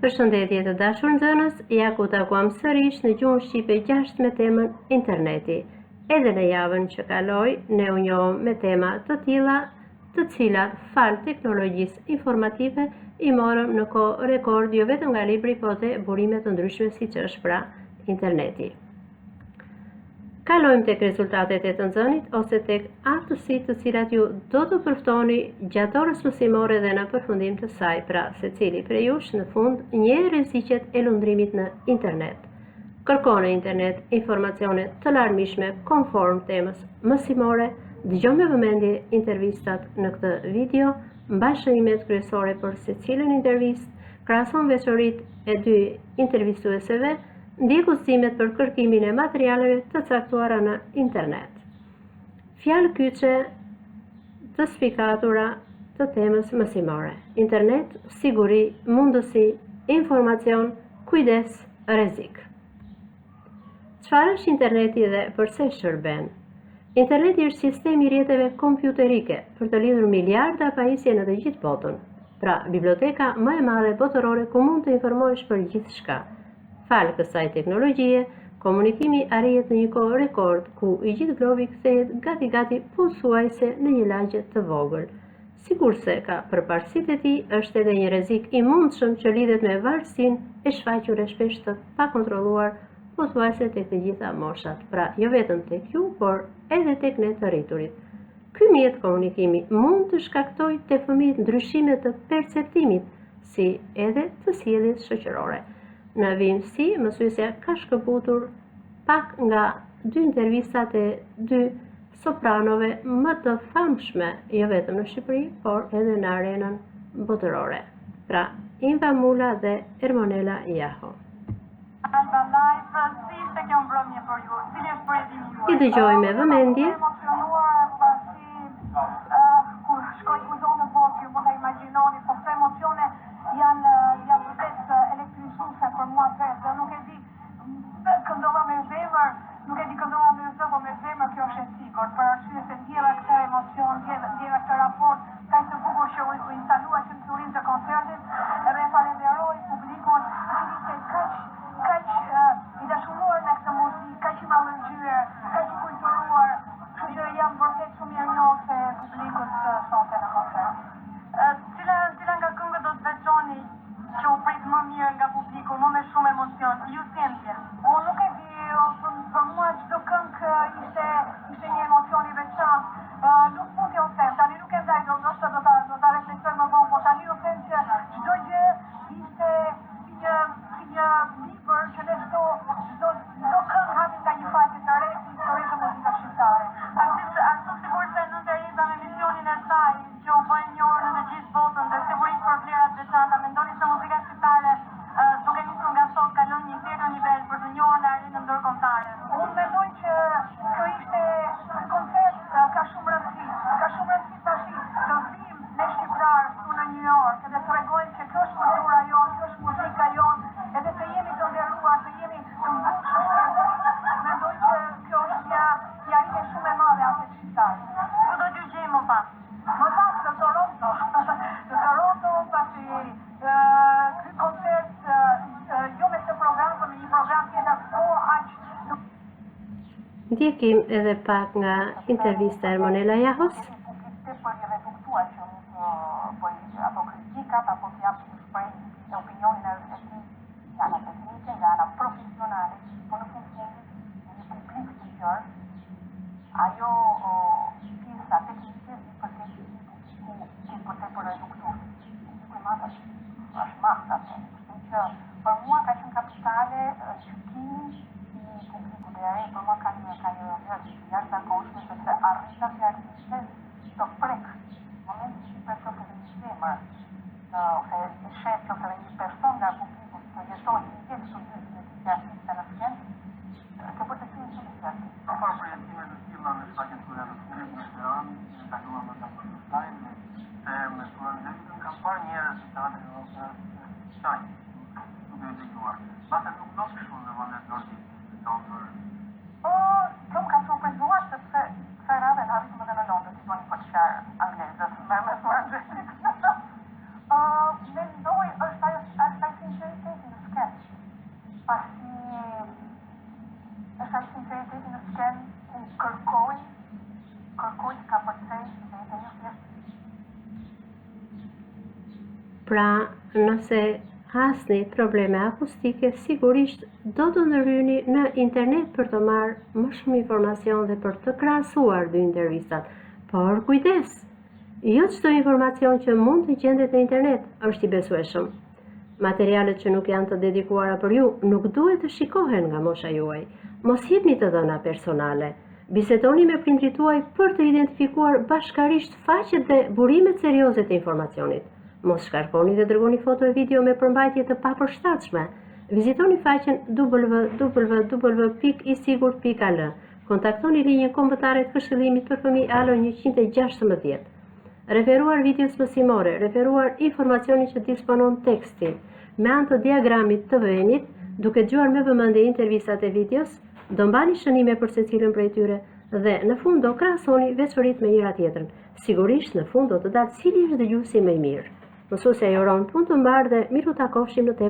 Përshëndetje të dashur nxënës, ja ku takuam sërish në gjuhën shqipe 6 me temën interneti. Edhe në javën që kaloi, ne u njohëm me tema të tilla, të cilat fal teknologjisë informative i morëm në kohë rekord jo vetëm nga libri, po dhe burime të ndryshme siç është pra interneti. Kalojmë tek rezultatet e të nxënit ose tek aftësitë të cilat ju do të përftoni gjatë orës mësimore dhe në përfundim të saj, pra secili prej jush në fund njeh rreziqet e lundrimit në internet. Kërko në internet informacione të larmishme konform temës mësimore, dëgjo me vëmendje intervistat në këtë video, mbaj shënimet kryesore për secilën intervistë, krahason veçoritë e dy intervistueseve, ndjek udhëzimet për kërkimin e materialeve të caktuara në internet. Fjalë kyçe të spikatura të temës mësimore. Internet, siguri, mundësi, informacion, kujdes, rrezik. Çfarë është interneti dhe përse shërben? Interneti është sistemi i rrjeteve kompjuterike për të lidhur miliarda pajisje në të gjithë botën. Pra, biblioteka më e madhe botërore ku mund të informohesh për gjithçka. Falë kësaj teknologjie, komunikimi arrihet në një kohë rekord, ku i gjithë globi kthehet gati pothuajse në një lagje të vogël. Sikurse ka përparësitë e tij, është edhe një rrezik i mundshëm që lidhet me varësinë e shfaqur e shpesh të pakontrolluar, pothuajse tek të gjitha moshat. Pra, jo vetëm tek ju, por edhe tek ne të rriturit. Ky mjet komunikimi mund të shkaktojë te fëmijët ndryshime të perceptimit, si edhe të sjelljes shoqërore. Në vimësi, mësuesja ka shkëputur pak nga 2 intervistat e 2 sopranove më të famshme, jo vetëm në Shqipëri, por edhe në arenën botërore. Pra, Inva Mula dhe Ermonela Jaho. I dëgjoj me vëmendje. Ndjekim edhe pak nga intervista e Ermonela Jahos. pra, nëse hasni probleme akustike, sigurisht do të ndërhyni në internet për të marrë më shumë informacion dhe për të krahasuar dy intervistat. Por kujdes! Jo çdo informacion që mund të gjendet në internet është i besueshëm. Materialet që nuk janë të dedikuara për ju nuk duhet të shikohen nga mosha juaj. Mos jepni të dhëna personale. Bisedoni me prindrit tuaj për të identifikuar bashkarisht faqet dhe burimet serioze të informacionit. Mos shkarkoni dhe dërgoni foto e video me përmbajtje të papërshtatshme. Vizitoni faqen www.isigurt.al. Kontaktoni linjën kombëtare të këshillimit për fëmijë alo 116. Referuar videos mësimore, referuar informacioni që disponon teksti, me anë të diagramit të vënit, duke dëgjuar me vëmendje intervistat e videos, do mbani shënime për secilën prej tyre dhe në fund do krahasoni veçoritë me njëra tjetrën. Sigurisht në fund do të dalë cili është dëgjuesi më i mirë. Mësuesja Joron, punë të mbarë dhe miru takofshim në